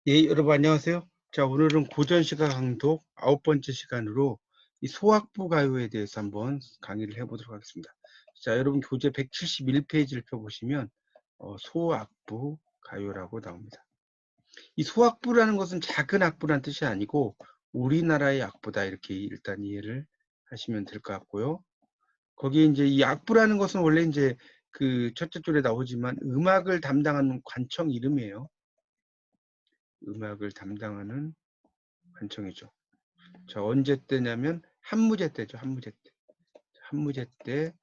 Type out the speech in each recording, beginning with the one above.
예, 여러분 안녕하세요. 자, 오늘은 고전시가 강독 9번째 시간으로 이 소학부 가요에 대해서 한번 강의를 해보도록 하겠습니다. 자, 여러분 교재 171페이지를 펴보시면 소학부 가요라고 나옵니다. 이 소학부라는 것은 작은 악부란 뜻이 아니고 우리나라의 악부다, 이렇게 일단 이해를 하시면 될 것 같고요. 거기에 이제 이 악부라는 것은 원래 이제 그 첫째 줄에 나오지만 음악을 담당하는 관청 이름이에요. 음악을 담당하는 관청이죠. 자, 언제 때냐면 한무제 때죠. 한무제 때. 한무제 때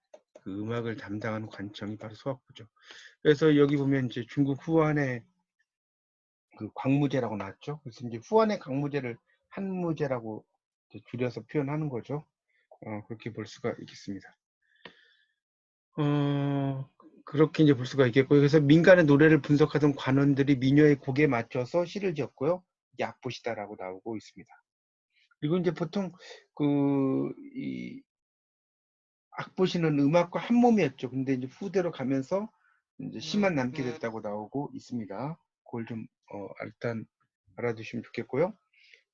그 음악을 담당하는 관청이 바로 소학부죠. 그래서 여기 보면 이제 중국 후한의 그 광무제라고 나왔죠. 그래서 이제 후한의 광무제를 한무제라고 줄여서 표현하는 거죠. 그렇게 볼 수가 있겠습니다. 그렇게 이제 볼 수가 있겠고요. 그래서 민간의 노래를 분석하던 관원들이 민요의 곡에 맞춰서 시를 지었고요. 약보시다라고 나오고 있습니다. 그리고 이제 보통 이 악보시는 음악과 한 몸이었죠. 근데 이제 후대로 가면서 이제 시만 남게 됐다고 나오고 있습니다. 그걸 좀 일단 알아두시면 좋겠고요.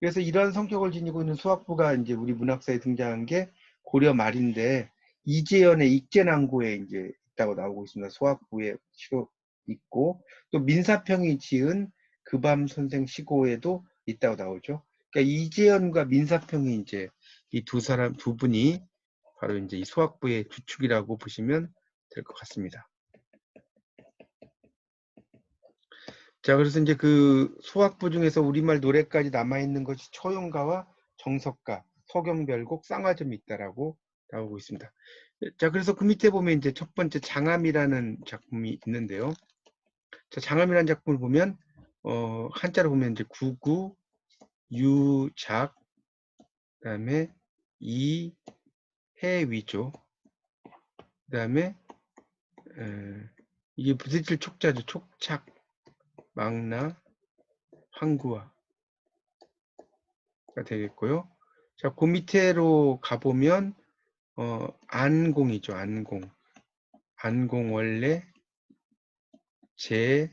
그래서 이러한 성격을 지니고 있는 소학부가 이제 우리 문학사에 등장한 게 고려 말인데 이재현의 익제낭고에 이제 있다고 나오고 있습니다. 소학부에 시도 있고 또 민사평이 지은 그밤 선생 시고에도 있다고 나오죠. 그러니까 이재현과 민사평이 이제 이 두 분이 바로 이제 이 소학부의 주축이라고 보시면 될 것 같습니다. 자, 그래서 이제 그 소학부 중에서 우리말 노래까지 남아있는 것이 초연가와 정석가, 서경별곡, 쌍화점이 있다라고 나오고 있습니다. 자, 그래서 그 밑에 보면 이제 첫 번째 장암이라는 작품이 있는데요. 자, 장암이라는 작품을 보면 한자로 보면 이제 구구, 유작, 그다음에 이해위죠. 그다음에 이게 부딪힐 촉자죠. 촉착, 망나, 황구화가 되겠고요. 자, 그 밑에로 가보면 안공이죠. 안공. 안공 원래 제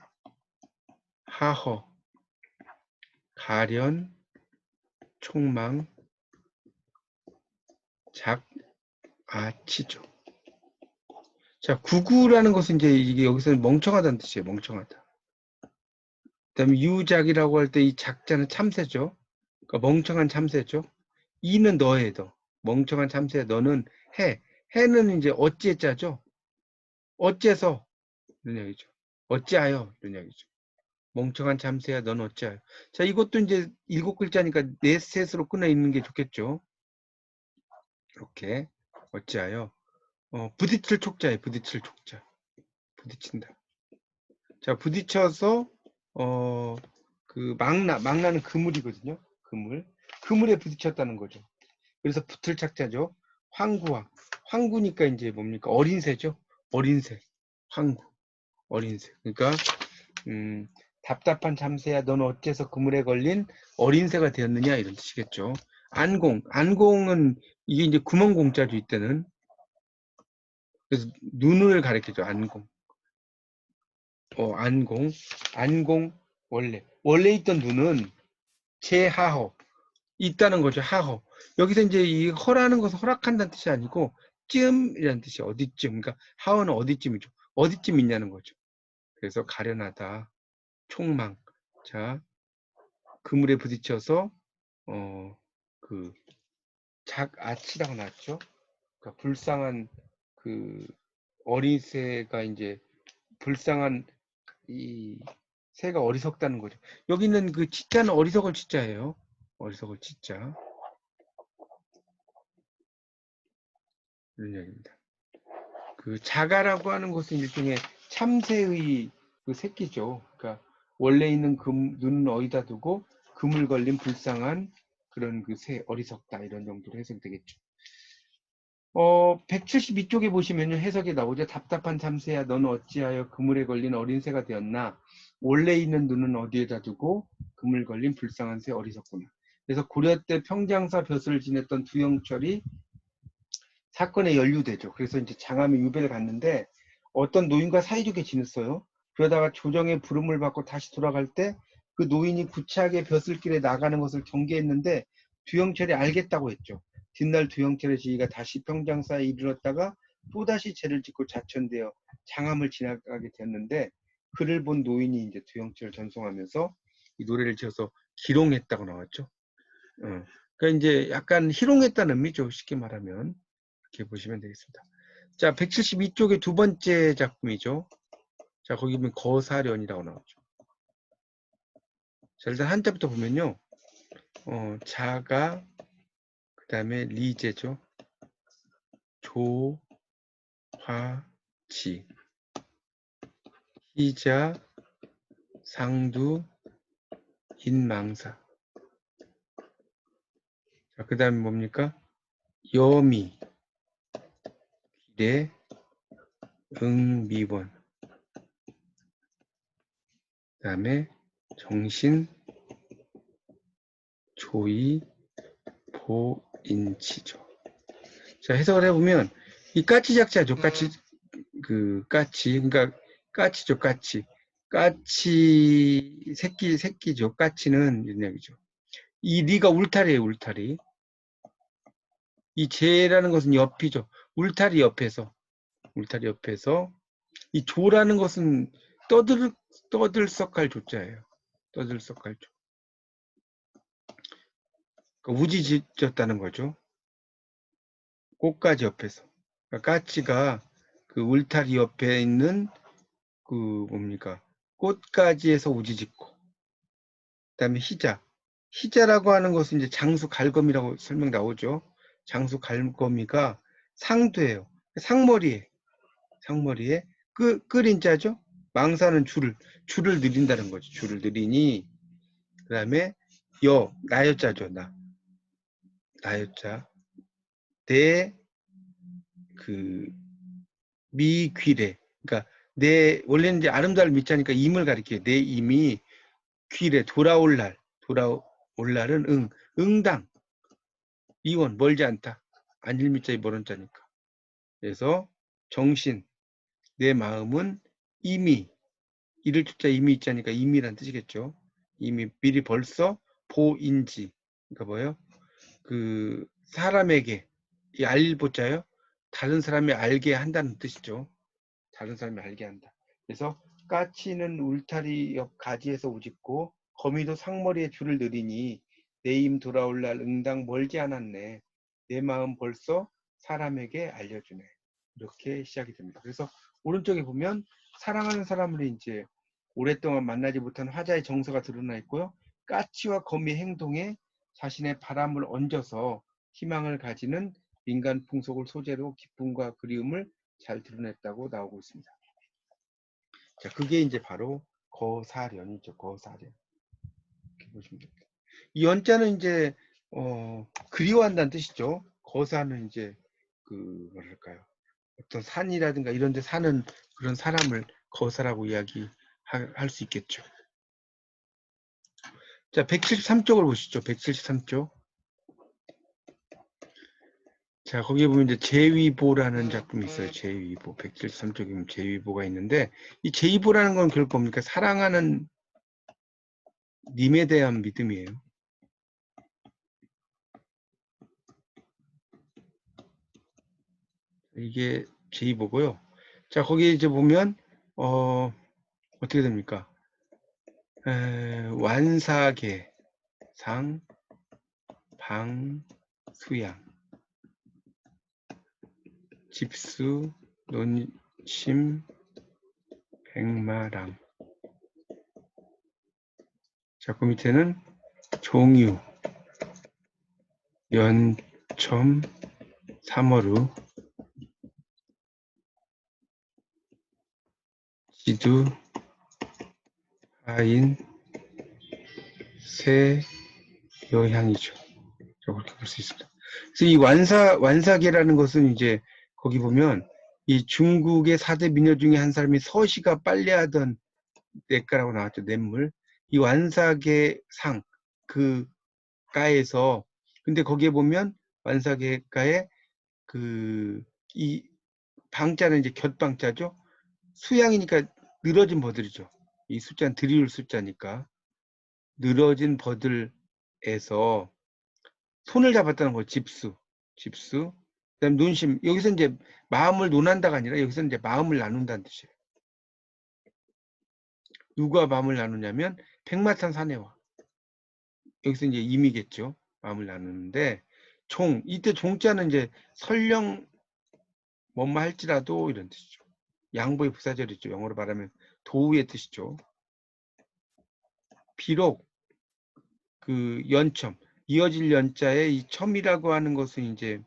하허 가련 총망 작아치죠. 자, 구구라는 것은 이제 이게 여기서는 멍청하다는 뜻이에요. 멍청하다. 그다음에 유작이라고 할 때 이 작자는 참새죠. 그러니까 멍청한 참새죠. 이는 너의 너. 멍청한 참새 너는 해. 해는 이제 어찌에 짜죠. 어째서 이런 얘기죠. 어찌하여 이런 얘기죠. 멍청한 참새야 넌 어찌하여. 자, 이것도 이제 7글자니까 넷셋으로 끊어 있는 게 좋겠죠. 이렇게 어찌하여 부딪힐 촉자예요. 부딪힐 촉자. 부딪힌다. 자, 부딪혀서 그 망나는 그물이거든요. 그물에 부딪혔다는 거죠. 그래서 붙을 착자죠. 황구와 황구니까 이제 뭡니까? 어린 새죠. 어린 새. 황구. 어린 새. 그러니까 답답한 참새야 넌 어째서 그물에 걸린 어린 새가 되었느냐 이런 뜻이겠죠. 안공은 이게 이제 구멍공자죠. 이때는. 그래서 눈을 가리키죠. 안공. 안공 원래 있던 눈은 제하허 있다는 거죠. 하허. 여기서 이제 이 허라는 것은 허락한다는 뜻이 아니고 쯤이라는 뜻이 어디쯤. 그러니까 하허는 어디쯤이죠. 어디쯤 있냐는 거죠. 그래서 가련하다. 총망. 자, 그물에 부딪혀서 그 작아치라고 나왔죠. 그러니까 불쌍한 그 어린 새가 이제 불쌍한 이 새가 어리석다는 거죠. 여기는 그 치자는 어리석을 치자예요. 어리석을 치자. 이런 얘기입니다. 그 자가라고 하는 것은 일종의 참새의 그 새끼죠. 그러니까 원래 있는 눈은 어디다 두고 그물 걸린 불쌍한 그런 그 새 어리석다 이런 정도로 해석되겠죠. 172쪽에 보시면요. 해석이 나오죠. 답답한 참새야 너는 어찌하여 그물에 걸린 어린 새가 되었나. 원래 있는 눈은 어디에다 두고 그물 걸린 불쌍한 새 어리석구나. 그래서 고려 때 평장사 벼슬을 지냈던 두영철이 사건에 연루되죠. 그래서 이제 장암에 유배를 갔는데 어떤 노인과 사이좋게 지냈어요. 그러다가 조정의 부름을 받고 다시 돌아갈 때 그 노인이 구차하게 벼슬길에 나가는 것을 경계했는데 두영철이 알겠다고 했죠. 뒷날 두영철의 지휘가 다시 평장사에 이르렀다가 또다시 죄를 짓고 자천되어 장암을 지나가게 되었는데 그를 본 노인이 이제 두영철을 전송하면서 이 노래를 지어서 기롱했다고 나왔죠. 그러니까 이제 약간 희롱했다는 의미죠. 쉽게 말하면 이렇게 보시면 되겠습니다. 자, 172쪽의 두 번째 작품이죠. 자, 거기 보면 거사련이라고 나오죠. 자, 일단 한자부터 보면요. 자가, 그 다음에 리제죠. 조, 화, 지. 희자, 상두, 인망사. 자, 그 다음에 뭡니까? 여미, 기래, 응미원. 그 다음에 정신, 조이, 보인치죠. 자, 해석을 해보면 이 까치 작자죠. 까치 그러니까 까치죠. 까치 새끼죠. 까치는 이런 얘기죠. 이 리가 울타리예요. 울타리. 이 제라는 것은 옆이죠. 울타리 옆에서 이 조라는 것은 떠들썩할 조자예요. 떠들썩할 조. 그러니까 우지짓었다는 거죠. 꽃가지 옆에서. 그러니까 까치가 그 울타리 옆에 있는 그 뭡니까? 꽃가지에서 우지짓고. 그다음에 희자. 희자라고 하는 것은 이제 장수 갈거미라고 설명 나오죠. 장수 갈거미가 상두예요. 상머리에 끓인 자죠. 망사는 줄을 늘린다는 거죠. 줄을 늘리니 그다음에 나여자죠. 나여자. 그 미귀래. 그러니까 원래는 이제 아름다울 미자니까 임을 가리켜요. 내 임이 귀래 돌아올 날은 응당 이원 멀지 않다. 안일미자의 멀은 자니까. 그래서 정신 내 마음은 이미 이를 주자 이미 있자니까 이미란 뜻이겠죠. 이미 미리 벌써 보인지 그러니까 뭐예요? 그 사람에게 이 알보자요. 다른 사람이 알게 한다는 뜻이죠. 다른 사람이 알게 한다. 그래서 까치는 울타리 옆 가지에서 우짖고 거미도 상머리에 줄을 늘이니 내 임 돌아올 날 응당 멀지 않았네. 내 마음 벌써 사람에게 알려주네. 이렇게 시작이 됩니다. 그래서 오른쪽에 보면 사랑하는 사람을 이제 오랫동안 만나지 못한 화자의 정서가 드러나 있고요. 까치와 거미의 행동에 자신의 바람을 얹어서 희망을 가지는 민간 풍속을 소재로 기쁨과 그리움을 잘 드러냈다고 나오고 있습니다. 자, 그게 이제 바로 거사련이죠. 거사련. 이렇게 보시면 됩니다. 이 연자는 이제 그리워한다는 뜻이죠. 거사는 이제 뭐랄까요? 어떤 산이라든가 이런 데 사는 그런 사람을 거사라고 이야기할 수 있겠죠. 자, 173쪽을 보시죠. 173쪽. 자, 거기에 보면 이제 제위보라는 작품이 있어요. 제위보. 173쪽이면 제위보가 있는데 이 제위보라는 건 그럴 겁니까? 사랑하는 님에 대한 믿음이에요. 이게 제위보고요. 자, 거기에 이제 보면 어떻게 됩니까? 완사계, 상, 방, 수양, 집수, 논심, 백마랑. 자, 그 밑에는 종유, 연첨, 삼어루, 지두, 하인, 새, 여향이죠. 그렇게 볼 수 있습니다. 그래서 이 완사계라는 것은 이제 거기 보면 이 중국의 4대 미녀 중에 한 사람이 서시가 빨래하던 냇가라고 나왔죠. 냇물. 이 완사계 상, 그 가에서, 근데 거기에 보면 완사계가에 이 방자는 이제 곁방자죠. 수양이니까 늘어진 버들이죠. 이 숫자는 드리울 숫자니까. 늘어진 버들에서 손을 잡았다는 거, 집수. 그다음 논심. 여기서 이제 마음을 논한다가 아니라 여기서 이제 마음을 나눈다는 뜻이에요. 누가 마음을 나누냐면 백마탄 사내와. 여기서 이제 임이겠죠. 마음을 나누는데 종, 이때 종자는 이제 설령 뭐뭐 할지라도 이런 뜻이죠. 양보의 부사절이죠. 영어로 말하면 도우의 뜻이죠. 비록 그 연첨, 이어질 연자에 이 첨이라고 하는 것은 이제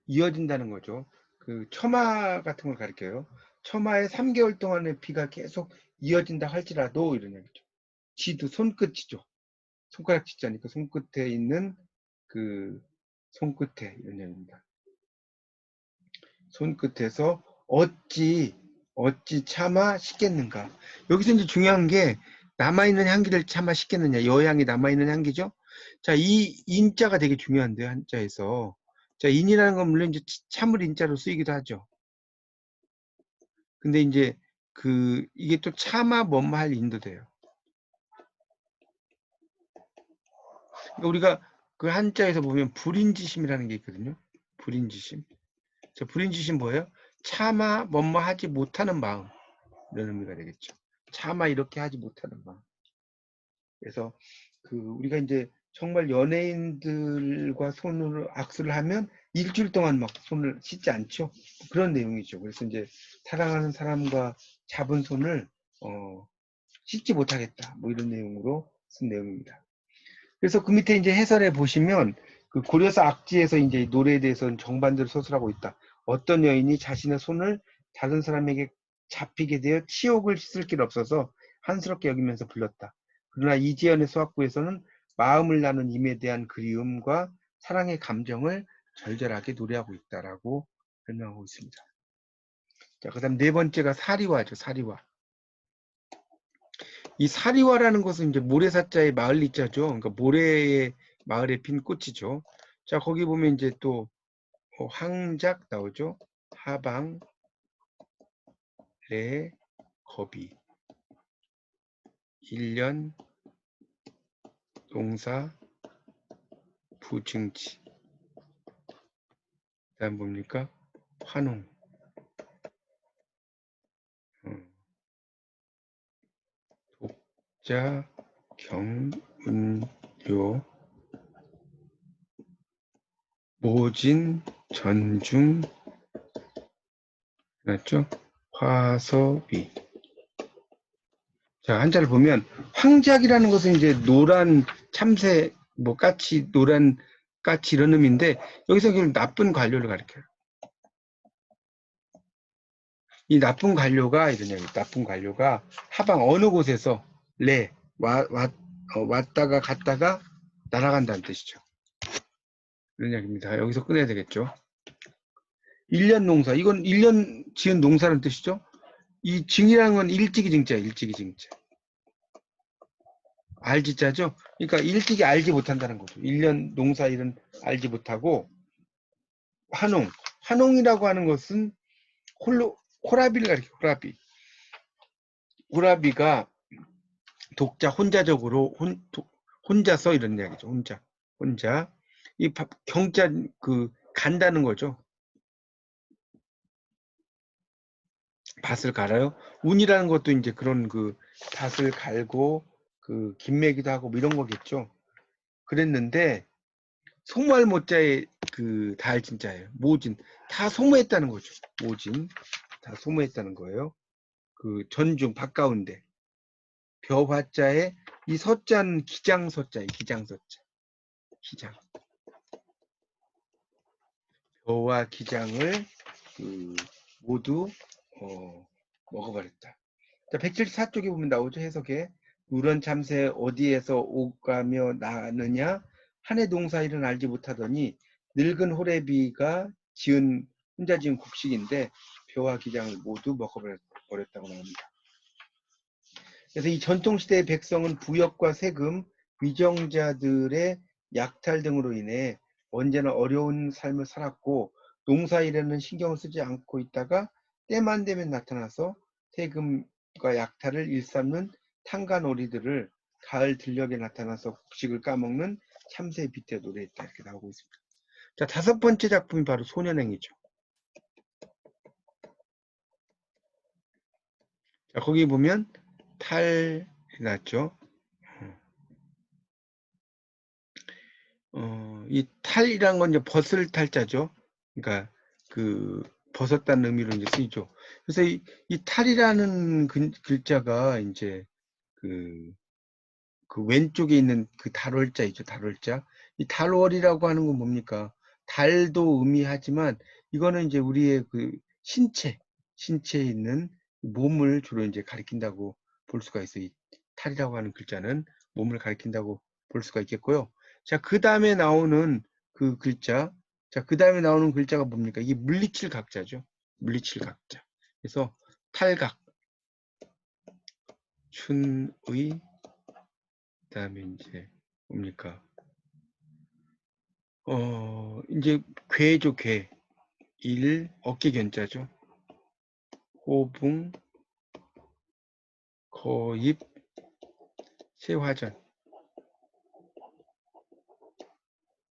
이어진다는 거죠. 그 처마 같은 걸 가리켜요. 처마에 3개월 동안의 비가 계속 이어진다 할지라도 이런 얘기죠. 지도 손끝이죠. 손가락 지자니까 손끝에 있는 그 손끝에 이런 얘기입니다. 손끝에서 어찌 참아 씻겠는가. 여기서 이제 중요한 게 남아있는 향기를 참아 씻겠느냐. 여향이 남아있는 향기죠. 자, 이 인자가 되게 중요한데요. 한자에서. 자, 인이라는 건 물론 이제 참을 인자로 쓰이기도 하죠. 근데 이제 이게 또 참아 뭐뭐 할 인도 돼요. 그러니까 우리가 그 한자에서 보면 불인지심이라는 게 있거든요. 불인지심. 자, 불인지심 뭐예요? 차마 뭐뭐 하지 못하는 마음. 이런 의미가 되겠죠. 차마 이렇게 하지 못하는 마음. 그래서 우리가 이제 정말 연예인들과 손으로 악수를 하면 일주일 동안 막 손을 씻지 않죠. 그런 내용이죠. 그래서 이제 사랑하는 사람과 잡은 손을 씻지 못하겠다. 뭐 이런 내용으로 쓴 내용입니다. 그래서 그 밑에 이제 해설에 보시면 그 고려사 악지에서 이제 노래에 대해서는 정반대로 서술하고 있다. 어떤 여인이 자신의 손을 다른 사람에게 잡히게 되어 치욕을 씻을 길 없어서 한스럽게 여기면서 불렀다. 그러나 이지연의 수학부에서는 마음을 나눈 임에 대한 그리움과 사랑의 감정을 절절하게 노래하고 있다라고 설명하고 있습니다. 자, 그다음 네 번째가 사리화죠. 사리화. 이 사리화라는 것은 이제 모래사자의 마을리자죠. 그러니까 모래의 마을에 핀 꽃이죠. 자, 거기 보면 이제 또 황작 나오죠. 하방, 래, 거비, 일년, 농사, 부증지. 그다음 뭡니까? 환웅. 독자, 경운요, 모진, 전중, 맞죠? 화서비. 자, 한자를 보면 황작이라는 것은 이제 노란 참새, 뭐 까치, 노란 까치 이런 의미인데 여기서 그냥 나쁜 관료를 가리켜요. 이 나쁜 관료가 이런 얘기, 나쁜 관료가 하방 어느 곳에서 왔다가 갔다가 날아간다는 뜻이죠. 이런 얘기입니다. 여기서 끊어야 되겠죠. 1년 농사, 이건 1년 지은 농사라는 뜻이죠. 이 증이라는 건 일찍이 증자예요. 일찍이 증자. 알지자죠. 그러니까 일찍이 알지 못한다는 거죠. 1년 농사 일은 알지 못하고 환웅. 환웅이라고 하는 것은 호라비를 가리켜. 호라비가 독자 혼자적으로 혼자서 이런 이야기죠. 혼자. 이 경자 간다는 거죠. 밭을 갈아요. 운이라는 것도 이제 그런 밭을 갈고 김매기도 하고 뭐 이런 거겠죠. 그랬는데 소무할 모자에 다할 진짜예요. 모진 다 소무했다는 거죠. 모진 다 소무했다는 거예요. 전중 바가운데 벼화자에 이 서자는 기장서자예요. 기장서자. 기장. 벼와 기장을 모두 먹어버렸다. 자, 174쪽에 보면 나오죠. 해석에 누런 참새 어디에서 오가며 나느냐 한 해 농사 일은 알지 못하더니 늙은 호래비가 혼자 지은 곡식인데 벼와 기장을 모두 먹어버렸다고 나옵니다. 그래서 이 전통시대의 백성은 부역과 세금, 위정자들의 약탈 등으로 인해 언제나 어려운 삶을 살았고 농사일에는 신경을 쓰지 않고 있다가 때만 되면 나타나서 세금 약탈을 일삼는 탄간오리들을 가을 들녘에 나타나서 곡식을 까먹는 참새 빗대 노래했다. 이렇게 나오고 있습니다. 자, 5번째 작품이 바로 소년행이죠. 자, 거기 보면 탈 해놨죠. 이 탈이란 건 이제 벗을 탈자죠. 그러니까 그 벗었다는 의미로 이제 쓰이죠. 그래서 이 탈이라는 글자가 이제 그 왼쪽에 있는 그 달월자 있죠. 달월자. 이 달월이라고 하는 건 뭡니까? 달도 의미하지만 이거는 이제 우리의 그 신체에 있는 몸을 주로 이제 가리킨다고 볼 수가 있어요. 이 탈이라고 하는 글자는 몸을 가리킨다고 볼 수가 있겠고요. 자, 그 다음에 나오는 그 글자. 자, 그 다음에 나오는 글자가 뭡니까? 이게 물리칠 각자죠. 물리칠 각자. 그래서 탈각, 춘의, 그 다음에 이제 뭡니까? 이제 괴죠, 괴. 어깨 견자죠. 호붕, 거입, 세화전.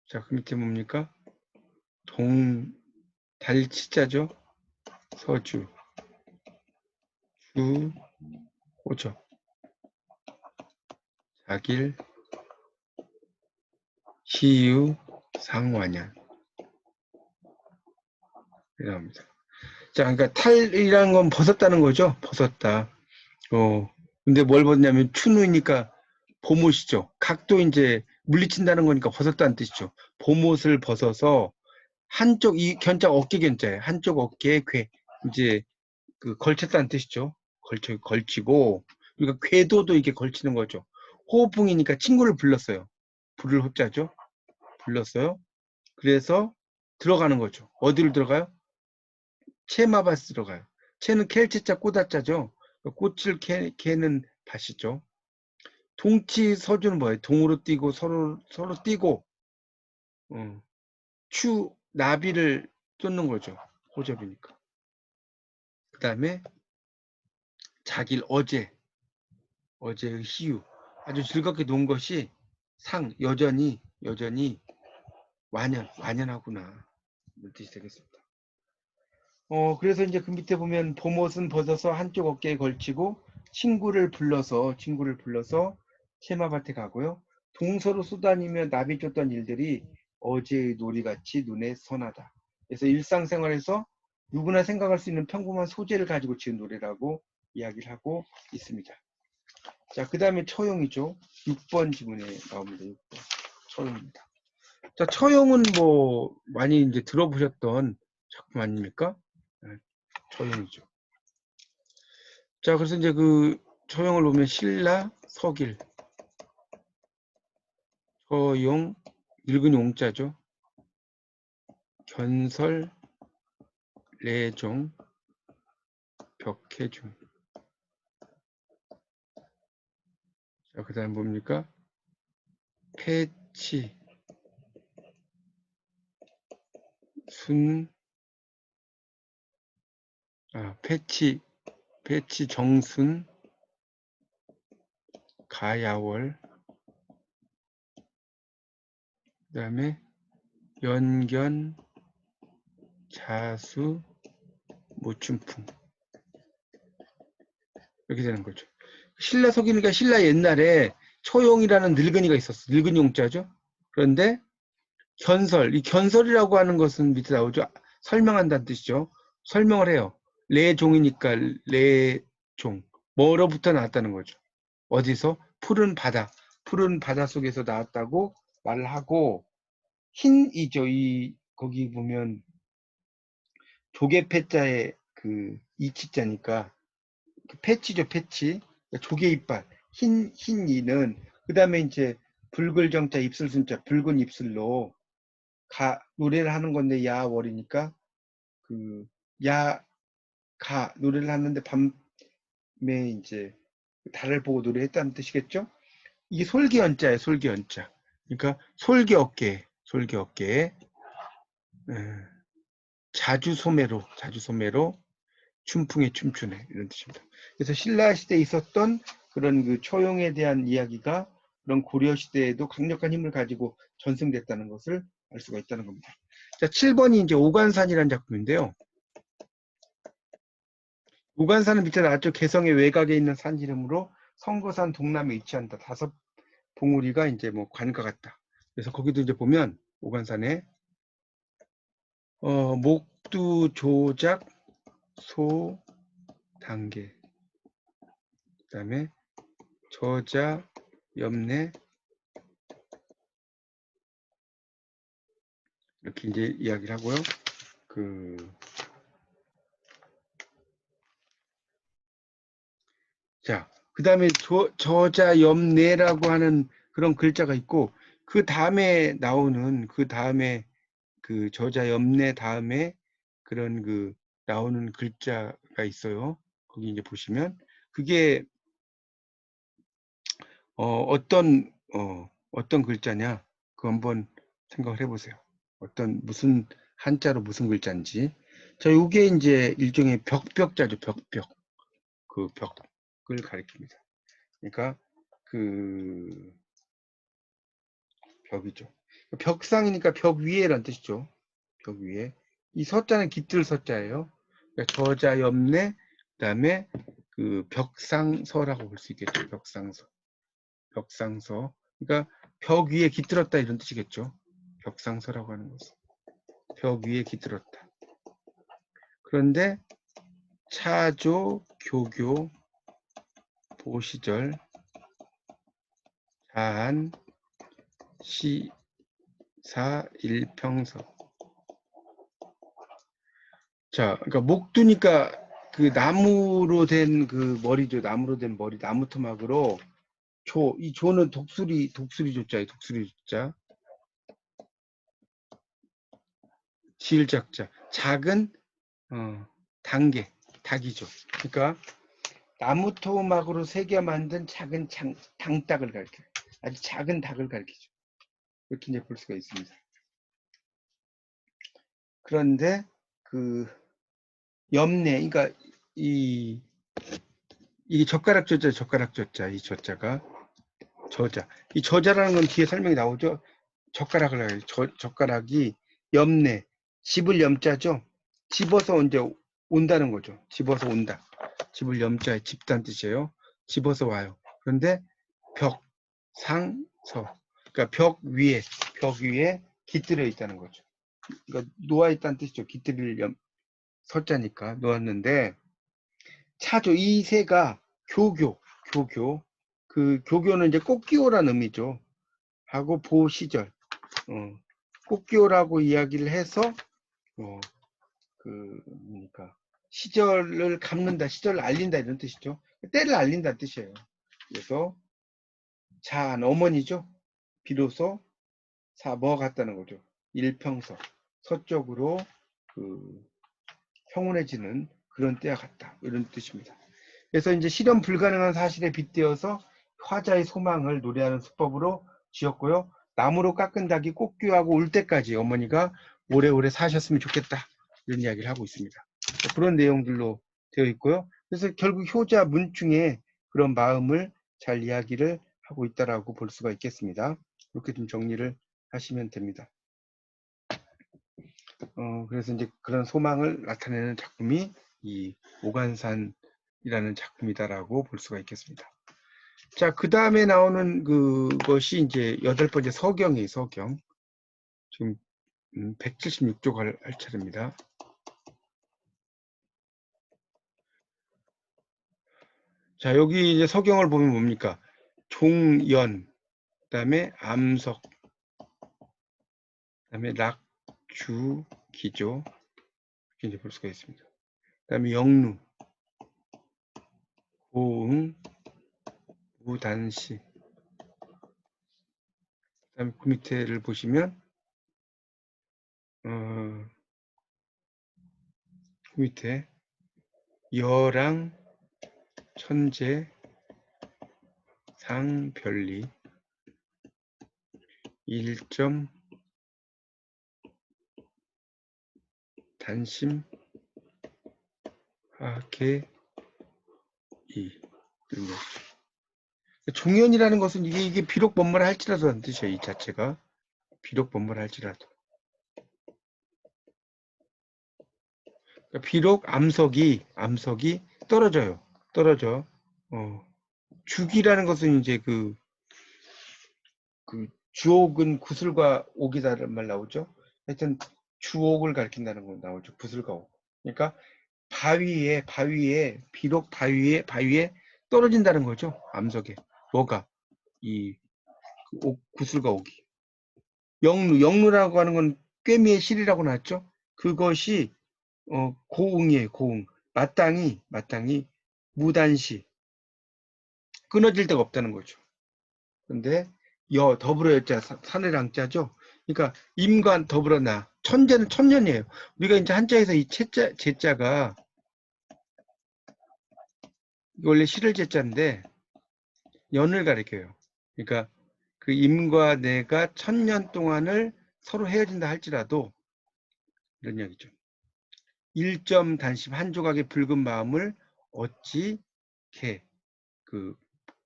자, 그 밑에 뭡니까? 달치자죠. 서주, 호적, 자길, 시유, 상완양. 이랍니다. 자, 그러니까 탈이라는 건 벗었다는 거죠. 벗었다. 근데 뭘 벗냐면 춘우니까 봄옷이죠. 각도 이제 물리친다는 거니까 벗었다는 뜻이죠. 봄옷을 벗어서 한쪽 이 견자 어깨 견자예요. 한쪽 어깨에 이제 그 걸쳤다는 뜻이죠. 걸치고 그러니까 궤도도 이게 걸치는 거죠. 호흡붕이니까 친구를 불렀어요. 부를 호자죠. 불렀어요. 그래서 들어가는 거죠. 어디를 들어가요? 채마밭 들어가요. 채는 켈체자 꼬다자죠. 꽃을 캐는 밭이죠. 동치 서주는 뭐예요? 동으로 뛰고 서로 뛰고 나비를 쫓는 거죠. 호접이니까. 그 다음에 자길 어제의 희유 아주 즐겁게 논 것이 여전히 완연하구나 이런 뜻이 되겠습니다. 그래서 이제 그 밑에 보면 봄옷은 벗어서 한쪽 어깨에 걸치고 친구를 불러서 채마밭에 가고요. 동서로 쏘다니며 나비 쫓던 일들이 어제의 놀이같이 눈에 선하다. 그래서 일상생활에서 누구나 생각할 수 있는 평범한 소재를 가지고 지은 노래라고 이야기를 하고 있습니다. 자, 그 다음에 처용이죠. 6번 지문에 나옵니다. 6번. 처용입니다. 자, 처용은 뭐 많이 이제 들어보셨던 작품 아닙니까? 처용이죠. 자, 그래서 이제 그 처용을 보면 신라, 서길, 처용, 늙은 용자죠. 견설, 레종, 벽해중. 자, 그 다음 뭡니까? 패치, 패치 정순, 가야월, 그 다음에 연견, 자수, 모춘풍. 이렇게 되는 거죠. 신라 서기니까 신라 옛날에 초용이라는 늙은이가 있었어. 늙은 용자죠. 그런데 이 견설이라고 하는 것은 밑에 나오죠. 설명한다는 뜻이죠. 설명을 해요. 레종이니까 레종. 뭐로부터 나왔다는 거죠. 어디서? 푸른 바다 속에서 나왔다고 말을 하고 흰이죠. 거기 보면 조개패자의 그 이치자니까 그 패치죠, 패치. 조개 이빨. 흰이는 그 다음에 이제 붉을정자 입술순자 붉은 입술로 노래를 하는 건데 야월이니까 그 노래를 하는데 밤에 이제 달을 보고 노래했다는 뜻이겠죠? 이게 솔기연자예요, 솔기연자. 그러니까 솔기어깨 자주소매로 춘풍에 춤추네 이런 뜻입니다. 그래서 신라 시대에 있었던 그런 그 초용에 대한 이야기가 그런 고려 시대에도 강력한 힘을 가지고 전승됐다는 것을 알 수가 있다는 겁니다. 자, 7번이 이제 오간산이라는 작품인데요. 오간산은 밑에 나왔죠. 개성의 외곽에 있는 산 이름으로 성거산 동남에 위치한다. 5봉우리가 이제 뭐 관과 같다. 그래서 거기도 이제 보면 오간산에 목두 조작 소 단계 그다음에 저자 염내 이렇게 이제 이야기를 하고요. 그 다음에 저자 염내라고 하는 그런 글자가 있고, 그 다음에 나오는, 그 다음에 그 저자 염내 다음에 그런 그 나오는 글자가 있어요. 거기 이제 보시면, 그게, 어떤 글자냐? 그거 한번 생각을 해보세요. 무슨 한자로 무슨 글자인지. 자, 요게 이제 일종의 벽자죠, 벽. 그 벽을 가리킵니다. 그러니까 그 벽이죠. 벽상이니까 벽 위에란 뜻이죠. 벽 위에. 이 서자는 깃들 서자예요. 그러니까 저자 염내 그다음에 그 벽상서라고 볼 수 있겠죠. 벽상서. 그러니까 벽 위에 깃들었다 이런 뜻이겠죠. 벽상서라고 하는 것은 벽 위에 깃들었다. 그런데 차조, 교교, 보시절, 자한, 시사, 일평서. 자, 그러니까 목두니까 그 나무로 된 그 머리죠. 나무로 된 머리, 나무 토막으로 이 조는 독수리 조자예요. 독수리 조자. 지을작자. 작은 단계, 닭이죠. 그러니까 나무 토막으로 새겨 만든 작은 당닭을 가리켜요. 아주 작은 닭을 가리키죠. 이렇게 이제 볼 수가 있습니다. 그런데 그 염내, 그러니까 이게 젓가락 조자, 이 조자가 저자. 이 저자라는 건 뒤에 설명이 나오죠. 젓가락을 해요. 젓가락이 염내, 집을 염자죠. 집어서 이제 온다는 거죠. 집어서 온다. 집을 염자에 집단 뜻이에요. 집어서 와요. 그런데 벽, 상, 서. 그러니까 벽 위에 깃들여 있다는 거죠. 그러니까 놓아 있다는 뜻이죠. 깃들일 서자니까 놓았는데 차조 이 새가 교교. 그 교교는 이제 꽃기호라는 의미죠. 하고 보시절. 꽃기호라고 이야기를 해서 그러니까 시절을 감는다, 시절을 알린다 이런 뜻이죠. 때를 알린다는 뜻이에요. 그래서 자한 어머니죠. 비로소 뭐 같다는 거죠. 일평서 서쪽으로 그 평온해지는 그런 때와 같다 이런 뜻입니다. 그래서 이제 실현 불가능한 사실에 빗대어서 화자의 소망을 노래하는 수법으로 지었고요. 나무로 깎은 닭이 꽃귀하고 울 때까지 어머니가 오래오래 사셨으면 좋겠다 이런 이야기를 하고 있습니다. 그런 내용들로 되어 있고요. 그래서 결국 효자 문중에 그런 마음을 잘 이야기를 하고 있다라고 볼 수가 있겠습니다. 이렇게 좀 정리를 하시면 됩니다. 그래서 이제 그런 소망을 나타내는 작품이 이 오간산이라는 작품이다라고 볼 수가 있겠습니다. 자, 그 다음에 나오는 그것이 이제 8번째 서경이에요, 서경. 지금 176쪽 할 차례입니다. 자, 여기 이제 서경을 보면 뭡니까? 종연, 그 다음에 암석, 그 다음에 낙주, 기조, 이렇게 이제 볼 수가 있습니다. 그 다음에 영루, 고응, 무단시. 그 다음에 그 밑에를 보시면, 그 밑에 여랑, 천재, 상별리, 1점, 단심, 개, 이. 종연이라는 것은 이게 비록 뭔말을 할지라도 안 뜻이에요. 이 자체가. 비록 뭔말을 할지라도. 그러니까 비록 암석이 떨어져요. 떨어져. 죽이라는 것은 이제 그 주옥은 구슬과 옥이다라는 말 나오죠. 하여튼 주옥을 가리킨다는 거 나오죠. 구슬과 옥. 그러니까 바위에 비록 바위에 떨어진다는 거죠. 암석에. 뭐가? 이 구슬과 옥이. 영루라고 하는 건 꿰미의 실이라고 나왔죠. 그것이 고응이에요. 고응. 마땅히 무단시. 끊어질 데가 없다는 거죠. 근데 더불어 여자 산을 랑자죠. 그러니까 임관 더불어 나. 천재는 천년이에요. 우리가 이제 한자에서 이 제자가 원래 실을 제자인데 연을 가리켜요. 그러니까 그 임과 내가 1000년 동안을 서로 헤어진다 할지라도 이런 얘기죠. 1점 단심 한 조각의 붉은 마음을 어찌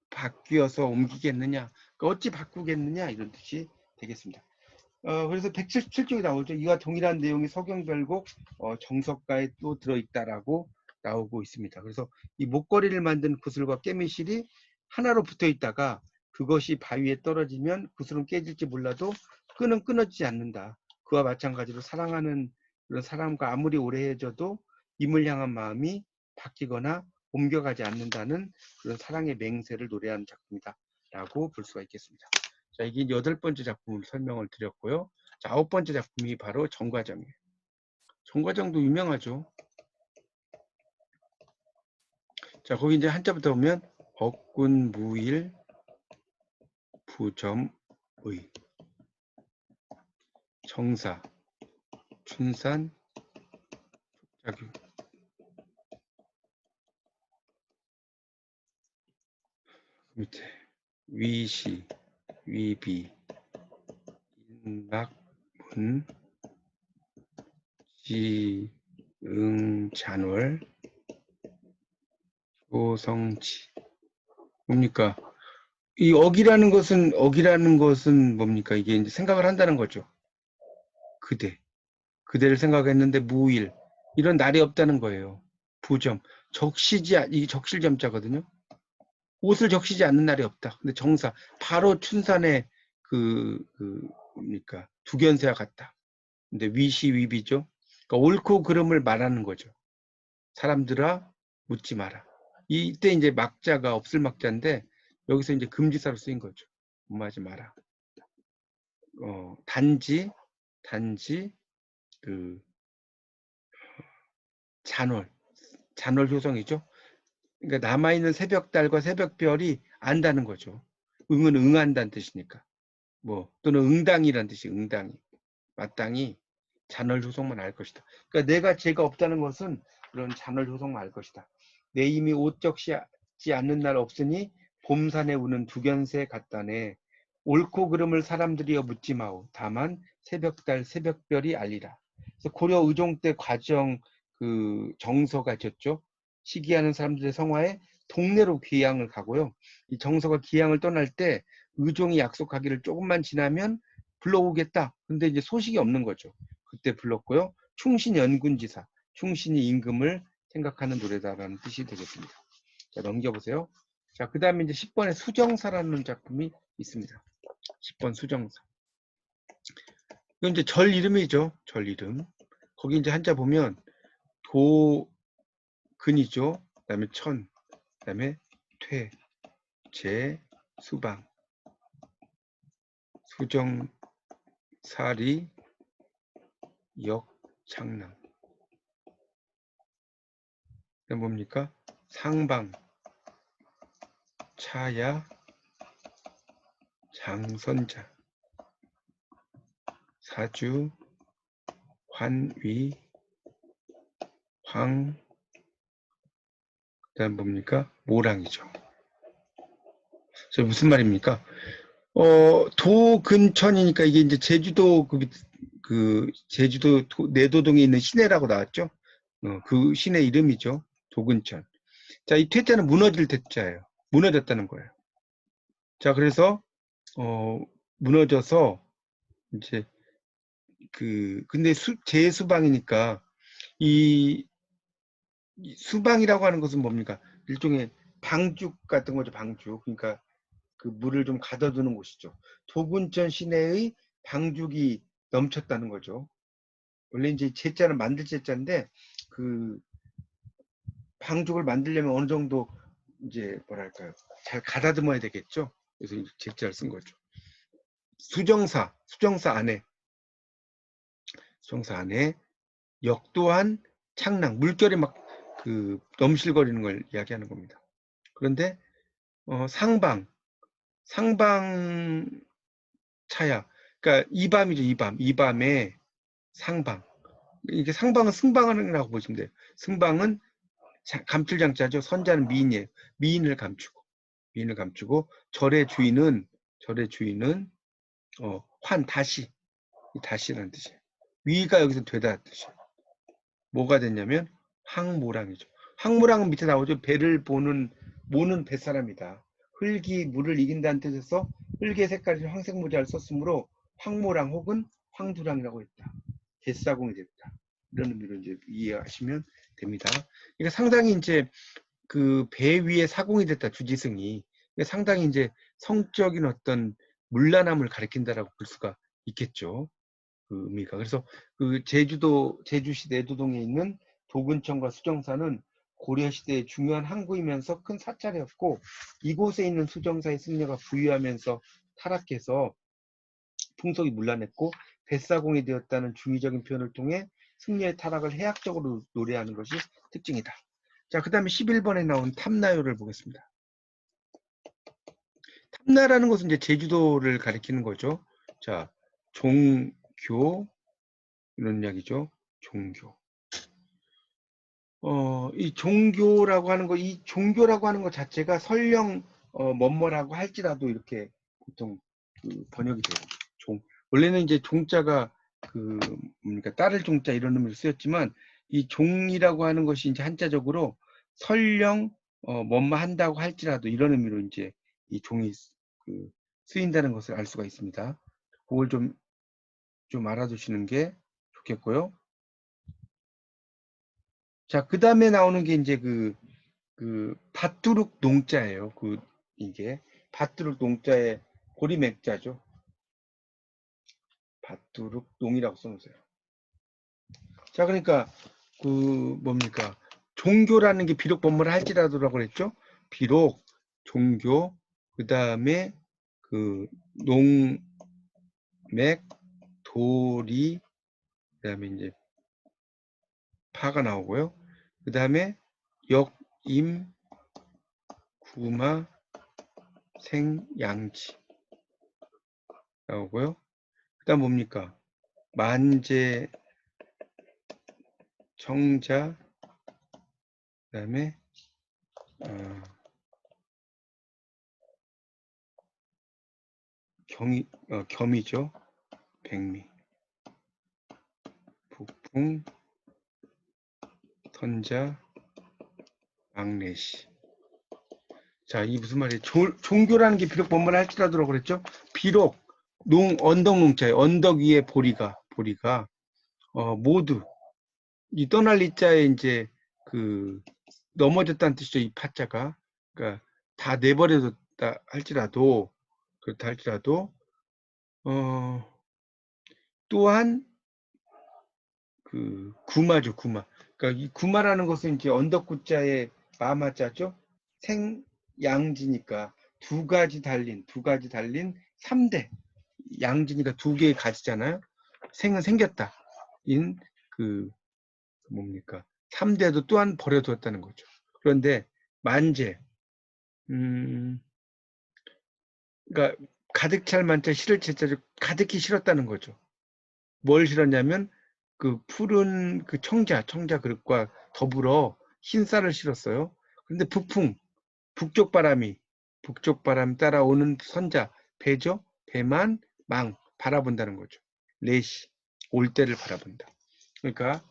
바뀌어서 옮기겠느냐, 어찌 바꾸겠느냐 이런 뜻이 되겠습니다. 그래서 177쪽에 나오죠. 이와 동일한 내용이 서경별곡 정석가에 또 들어있다라고 나오고 있습니다. 그래서 이 목걸이를 만든 구슬과 깨미실이 하나로 붙어 있다가 그것이 바위에 떨어지면 구슬은 깨질지 몰라도 끈은 끊어지지 않는다. 그와 마찬가지로 사랑하는 그런 사람과 아무리 오래 헤어져도 임을 향한 마음이 바뀌거나 옮겨가지 않는다는 그런 사랑의 맹세를 노래하는 작품이다 라고 볼 수가 있겠습니다. 자, 이게 8번째 작품을 설명을 드렸고요. 자, 9번째 작품이 바로 정과정이에요. 정과정도 유명하죠. 자, 거기 이제 한자부터 보면 억군 무일 부점의 정사 춘산 작유 밑에 위시 위비 인막문 지응잔월 조성치. 뭡니까? 이 억이라는 것은 뭡니까? 이게 이제 생각을 한다는 거죠. 그대를 생각했는데 무일 이런 날이 없다는 거예요. 부점 이게 적실점자거든요. 옷을 적시지 않는 날이 없다. 근데 정사 바로 춘산의 뭡니까? 두견새와 같다. 근데 위시위비죠. 그러니까 옳고 그름을 말하는 거죠. 사람들아 묻지 마라. 이때 이제 막자가 없을 막자인데 여기서 이제 금지사로 쓰인 거죠. 묻지 마라. 단지 그 잔월 효성이죠. 그러니까 남아있는 새벽달과 새벽별이 안다는 거죠. 응은 응한다는 뜻이니까. 또는 응당이라는 뜻이 응당이. 마땅히 잔월 효성만 알 것이다. 그러니까 내가 죄가 없다는 것은 그런 잔월 효성만 알 것이다. 내 이미 옷 적시지 않는 날 없으니 봄산에 우는 두견새 같다네. 옳고 그름을 사람들이여 묻지 마오. 다만 새벽달 새벽별이 알리라. 그래서 고려 의종 때 과정 정서가 졌죠. 시기하는 사람들의 성화에 동네로 귀향을 가고요. 이 정서가 귀향을 떠날 때 의종이 약속하기를 조금만 지나면 불러오겠다. 근데 이제 소식이 없는 거죠. 그때 불렀고요. 충신연군지사, 충신이 임금을 생각하는 노래다라는 뜻이 되겠습니다. 자, 넘겨보세요. 자, 그 다음에 이제 10번에 수정사라는 작품이 있습니다. 10번 수정사. 이건 이제 절 이름이죠. 절 이름. 거기 이제 한자 보면 도근이죠. 그 다음에 천, 그 다음에 퇴, 제, 수방, 수정, 사리, 역, 장남. 그다음 뭡니까? 상방, 차야, 장선자, 사주, 환위, 황, 그다음 뭡니까? 모랑이죠. 저 무슨 말입니까? 도근천이니까 이게 이제 제주도 제주도 내도동에 있는 시내라고 나왔죠. 그 시내 이름이죠. 도근천. 자, 이 퇴자는 무너질 퇴자예요. 무너졌다는 거예요. 자, 그래서 무너져서 이제 근데 제수방이니까 이 수방이라고 하는 것은 뭡니까? 일종의 방죽 같은 거죠, 방죽. 그러니까 그 물을 좀 가둬두는 곳이죠. 도군천 시내의 방죽이 넘쳤다는 거죠. 원래 이제 제자는 만들 제자인데 그 방죽을 만들려면 어느 정도 이제 뭐랄까요, 잘 가다듬어야 되겠죠. 그래서 제자를 쓴 거죠. 수정사 안에 역 또한 창랑, 물결이 막 넘실거리는 걸 이야기하는 겁니다. 그런데 상방 차야, 그러니까 이밤이죠. 이밤에 상방. 이게 상방은 승방하는라고 보시면 돼요. 승방은 감출장자죠. 선자는 미인이에요. 미인을 감추고 절의 주인은 다시라는 뜻이에요. 위가 여기서 되다 뜻이에요. 뭐가 됐냐면 항모랑이죠. 항모랑은 밑에 나오죠. 배를 모는 뱃사람이다. 흙이 물을 이긴다는 뜻에서 흙의 색깔이 황색 모자를 썼으므로 황모랑 혹은 황두랑이라고 했다. 개사공이 됐다. 이런 의미로 이제 이해하시면 됩니다. 그러니까 상당히 이제 그 배 위에 사공이 됐다, 주지승이. 그러니까 상당히 이제 성적인 어떤 문란함을 가리킨다라고 볼 수가 있겠죠. 그 의미가. 그래서 그 제주시 내도동에 있는 도근천과 수정사는 고려시대의 중요한 항구이면서 큰 사찰이었고, 이곳에 있는 수정사의 승려가 부유하면서 타락해서 풍속이 문란했고 뱃사공이 되었다는 중의적인 표현을 통해 승려의 타락을 해학적으로 노래하는 것이 특징이다. 자, 그 다음에 11번에 나온 탐나요를 보겠습니다. 탐나라는 것은 이제 제주도를 가리키는 거죠. 자, 종교, 이런 이야기죠. 종교. 이 종교라고 하는 것 자체가 설령 뭐뭐라고 할지라도 이렇게 보통 번역이 돼요. 원래는 이제 종자가 뭡니까, 따를 종자 이런 의미로 쓰였지만, 이 종이라고 하는 것이 이제 한자적으로 설령 뭐뭐 한다고 할지라도 이런 의미로 이제 이 종이 쓰인다는 것을 알 수가 있습니다. 그걸 좀 알아두시는 게 좋겠고요. 자, 그 다음에 나오는 게 이제 밭두룩 농자예요. 이게 밭두룩 농자의 고리맥자죠. 밭두룩 농이라고 써놓으세요. 자, 그러니까 뭡니까, 종교라는 게 비록 뭐뭐를 할지라도라고 그랬죠. 비록 종교, 그 다음에 농맥, 도리, 그 다음에 이제 파가 나오고요. 그 다음에 역, 임, 구마, 생, 양지 나오고요. 그 다음 뭡니까, 만재, 청자, 그 다음에 겸이죠. 백미, 북풍, 선자, 막내시. 자, 이 무슨 말이에요? 종교라는 게 비록 뭐뭐를 할지라도라고 그랬죠. 비록 언덕 농자예요. 언덕 위에 보리가 모두 이 떠날 이자에 이제 넘어졌다는 뜻이죠. 이 파자가. 그러니까 다 내버려졌다 할지라도, 그렇다 할지라도 또한 구마죠, 구마. 그러니까 이 구마라는 것은 이제 언덕구자에 마마자죠. 생양지니까 두 가지 달린 3대. 양지니까 두 개의 가지잖아요. 생은 생겼다. 인 뭡니까, 3대도 또한 버려두었다는 거죠. 그런데 만재, 그러니까 가득 찰 만자 실을 채자죠. 가득히 실었다는 거죠. 뭘 실었냐면 푸른 청자 그릇과 더불어 흰쌀을 실었어요. 그런데 북쪽 바람 따라오는 선자, 배죠. 배만 바라본다는 거죠. 레시, 올 때를 바라본다. 그러니까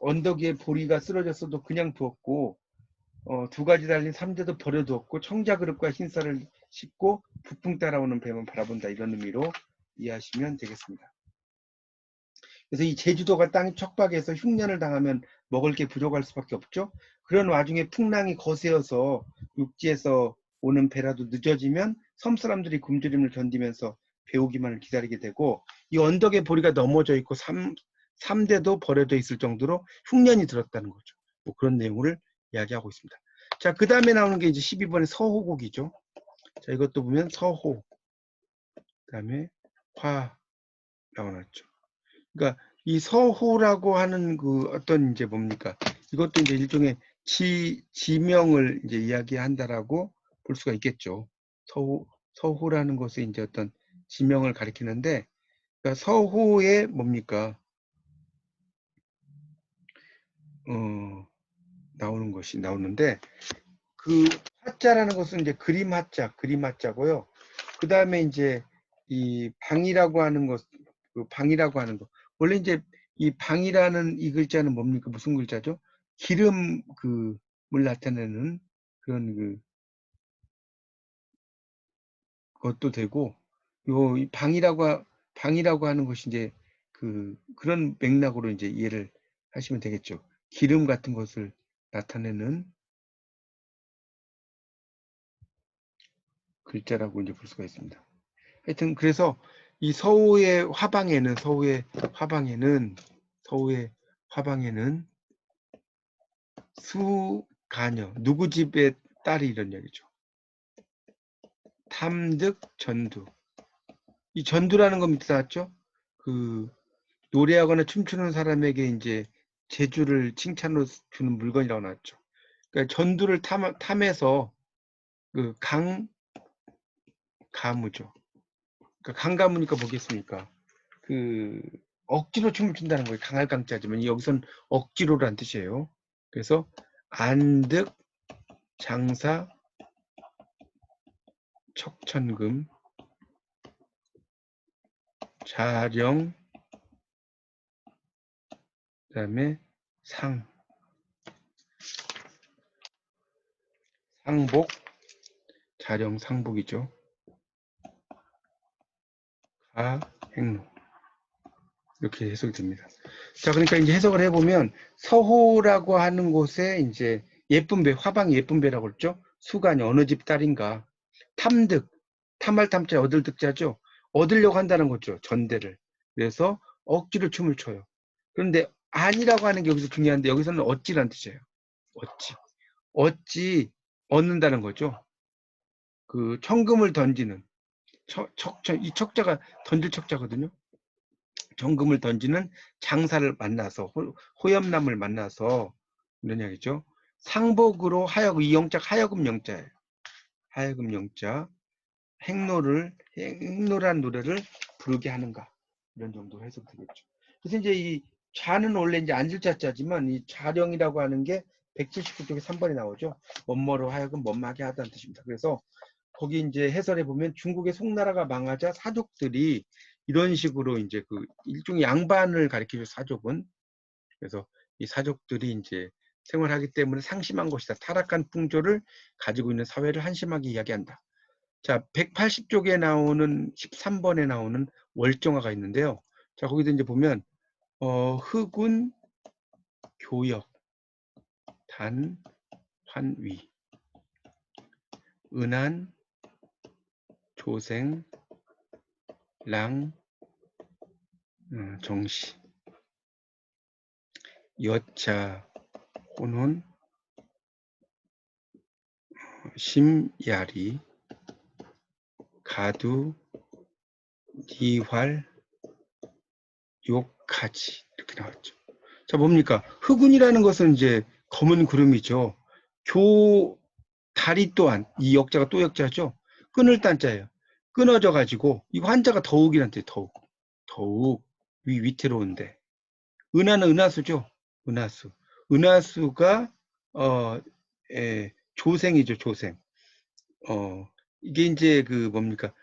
언덕 위에 보리가 쓰러졌어도 그냥 두었고, 두 가지 달린 삼재도 버려두었고 청자그릇과 흰쌀을 씻고 북풍 따라오는 뱀을 바라본다. 이런 의미로 이해하시면 되겠습니다. 그래서 이 제주도가 땅이 척박해서 흉년을 당하면 먹을 게 부족할 수밖에 없죠. 그런 와중에 풍랑이 거세어서 육지에서 오는 배라도 늦어지면 섬 사람들이 굶주림을 견디면서 배오기만을 기다리게 되고, 이 언덕에 보리가 넘어져 있고 삼대도 버려져 있을 정도로 흉년이 들었다는 거죠. 뭐 그런 내용을 이야기하고 있습니다. 자, 그 다음에 나오는 게 이제 12번의 서호곡이죠. 자, 이것도 보면 서호, 그 다음에 화라고 나왔죠. 그러니까 이 서호라고 하는 그 어떤 이제 뭡니까? 이것도 이제 일종의 지명을 이제 이야기한다라고 볼 수가 있겠죠. 서호라는 것이 이제 어떤 지명을 가리키는데, 그러니까 서호에 뭡니까? 나오는 것이 나오는데, 그 화자라는 것은 이제 그림 화자고요. 그 다음에 이제 이 방이라고 하는 것, 그 방이라고 하는 것. 원래 이제 이 방이라는 이 글자는 뭡니까? 무슨 글자죠? 기름 그물 나타내는 그런 그 것도 되고, 요 이 방이라고 하는 것이 이제 그런 맥락으로 이제 이해를 하시면 되겠죠. 기름 같은 것을 나타내는 글자라고 이제 볼 수가 있습니다. 하여튼 그래서 이 서우의 화방에는 수가녀, 누구 집의 딸이 이런 얘기죠. 탐득 전두. 이 전두라는 거 밑에 나왔죠? 그 노래하거나 춤추는 사람에게 이제 재주를 칭찬으로 주는 물건이라고 나왔죠. 그러니까 전두를 탐해서 그 가무죠. 그러니까 강가무니까 뭐겠습니까? 그 억지로 춤을 춘다는 거예요. 강할 강자지만 여기선 억지로란 뜻이에요. 그래서 안득, 장사, 척천금, 자령, 그다음에 상복, 자령 상복이죠. 가행로. 이렇게 해석이 됩니다. 자, 그러니까 이제 해석을 해보면 서호라고 하는 곳에 이제 예쁜 배, 화방이 예쁜 배라고 그랬죠. 수간이 어느 집 딸인가. 탐득, 탐할 탐자에 얻을 득자죠. 얻으려고 한다는 거죠. 전대를. 그래서 억지로 춤을 춰요. 그런데 아니라고 하는 게 여기서 중요한데 여기서는 어찌란 뜻이에요. 어찌 얻는다는 거죠. 그 청금을 던지는 이 척자가 던질 척자거든요. 정금을 던지는 장사를 만나서 호염남을 만나서 이런 이야기죠. 상복으로 하여금 이 영자 하여금 영자예요. 하여금 영자 행로란 노래를 부르게 하는가 이런 정도로 해석되겠죠. 그래서 이제 이 좌는 원래 이제 앉을 자자지만 이 좌령이라고 하는 게 179쪽에 3번이 나오죠. 멋머로 하여금 멋마게 하다는 뜻입니다. 그래서 거기 이제 해설해 보면 중국의 송나라가 망하자 사족들이 이런 식으로 이제 그 일종의 양반을 가리키죠. 사족은. 그래서 이 사족들이 이제 생활하기 때문에 상심한 것이다. 타락한 풍조를 가지고 있는 사회를 한심하게 이야기한다. 자, 180쪽에 나오는 13번에 나오는 월정화가 있는데요. 자, 거기도 이제 보면 흑운 교역 단 환위 은한 조생 랑 정시 여차 혼혼 심야리 가두 니활 욕하지 이렇게 나왔죠. 자, 뭡니까? 흑운이라는 것은 이제 검은 구름이죠. 다리 또한 이 역자가 또 역자죠. 끊을 딴자예요. 끊어져 가지고 이 환자가 더욱이란 뜻. 더욱 위태로운데. 은하는 은하수죠. 은하수가 조생이죠. 조생. 이게 이제 그 뭡니까?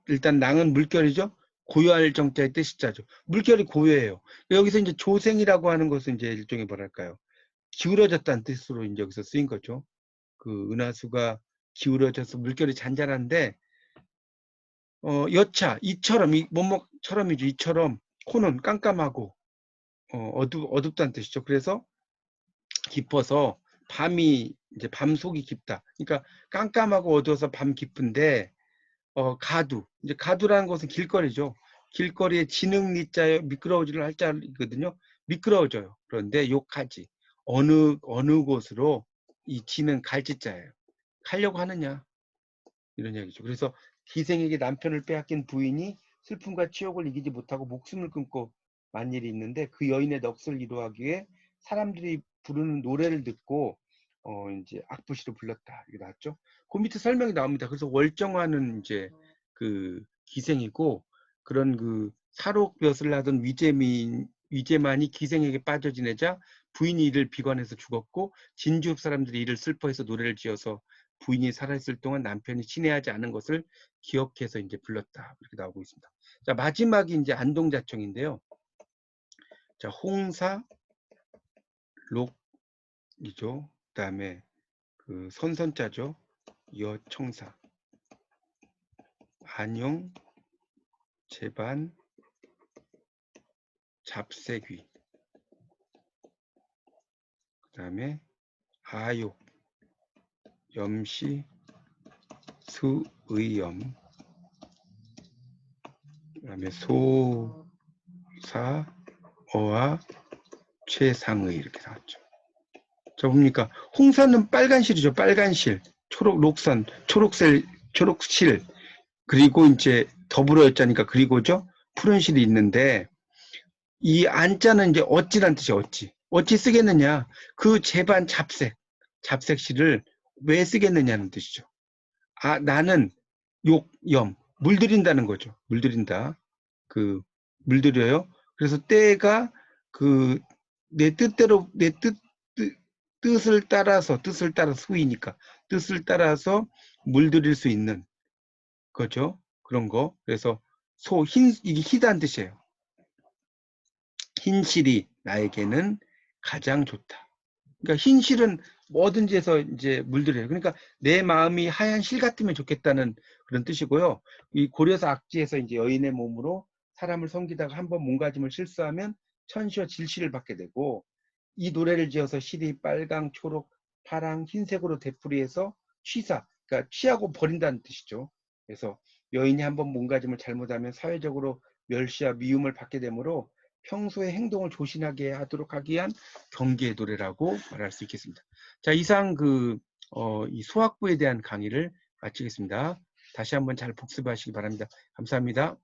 일단 낭은 물결이죠. 고요할 정자의 뜻이자죠. 물결이 고요해요. 여기서 이제 조생이라고 하는 것은 이제 일종의 뭐랄까요? 기울어졌다는 뜻으로 이제 여기서 쓰인 거죠. 그 은하수가 기울어져서 물결이 잔잔한데 여차 이처럼 이 뭐뭐처럼이죠. 이처럼 코는 깜깜하고 어둡다는 뜻이죠. 그래서 깊어서 밤이 이제 밤 속이 깊다. 그러니까 깜깜하고 어두워서 밤 깊은데 가두. 이제 가두라는 것은 길거리죠. 길거리에 진흙리자에 미끄러워지를 할 자이거든요. 미끄러워져요. 그런데 욕하지. 어느 곳으로 이 지는 갈짓자예요. 가려고 하느냐 이런 얘기죠. 그래서 기생에게 남편을 빼앗긴 부인이 슬픔과 치욕을 이기지 못하고 목숨을 끊고 만 일이 있는데 그 여인의 넋을 위로하기 위해 사람들이 부르는 노래를 듣고 이제 악부시로 불렀다 이게 나왔죠. 그 밑에 설명이 나옵니다. 그래서 월정화는 이제 그 기생이고 그런 그 사록볕을 하던 위제만이 기생에게 빠져 지내자 부인이 이를 비관해서 죽었고 진주읍 사람들이 이를 슬퍼해서 노래를 지어서 부인이 살아있을 동안 남편이 친애하지 않은 것을 기억해서 이제 불렀다. 이렇게 나오고 있습니다. 자, 마지막이 이제 안동자청인데요. 자, 홍사, 록이죠. 그 다음에 그 선선자죠. 여청사, 안용, 제반, 잡새귀, 그 다음에 아욕, 염시, 수의염, 그 다음에 소사, 어와 최상의 이렇게 나왔죠. 자, 봅니까? 홍사는 빨간실이죠. 빨간실, 초록, 녹산, 초록실, 그리고 이제 더불어였자니까 그리고죠. 푸른 실이 있는데 이 안자는 이제 어찌란 뜻이야. 어찌 쓰겠느냐? 그 제반 잡색실을 왜 쓰겠느냐는 뜻이죠. 아, 나는 욕염 물들인다는 거죠. 물들인다. 그 물들여요. 그래서 때가 그 내 뜻대로 내 뜻을 따라서 수이니까 뜻을 따라서 물들일 수 있는 거죠. 그런 거. 그래서 이게 희다는 뜻이에요. 흰실이 나에게는 가장 좋다. 그러니까 흰실은 뭐든지 해서 이제 물들여요. 그러니까 내 마음이 하얀 실 같으면 좋겠다는 그런 뜻이고요. 이 고려사 악지에서 이제 여인의 몸으로 사람을 섬기다가 한번 몸가짐을 실수하면 천시와 질시를 받게 되고 이 노래를 지어서 실이 빨강, 초록, 파랑, 흰색으로 되풀이해서 그러니까 취하고 버린다는 뜻이죠. 그래서 여인이 한번 몸가짐을 잘못하면 사회적으로 멸시와 미움을 받게 되므로 평소에 행동을 조심하게 하도록 하기 위한 경계의 노래라고 말할 수 있겠습니다. 자, 이상 이 소학부에 대한 강의를 마치겠습니다. 다시 한번 잘 복습하시기 바랍니다. 감사합니다.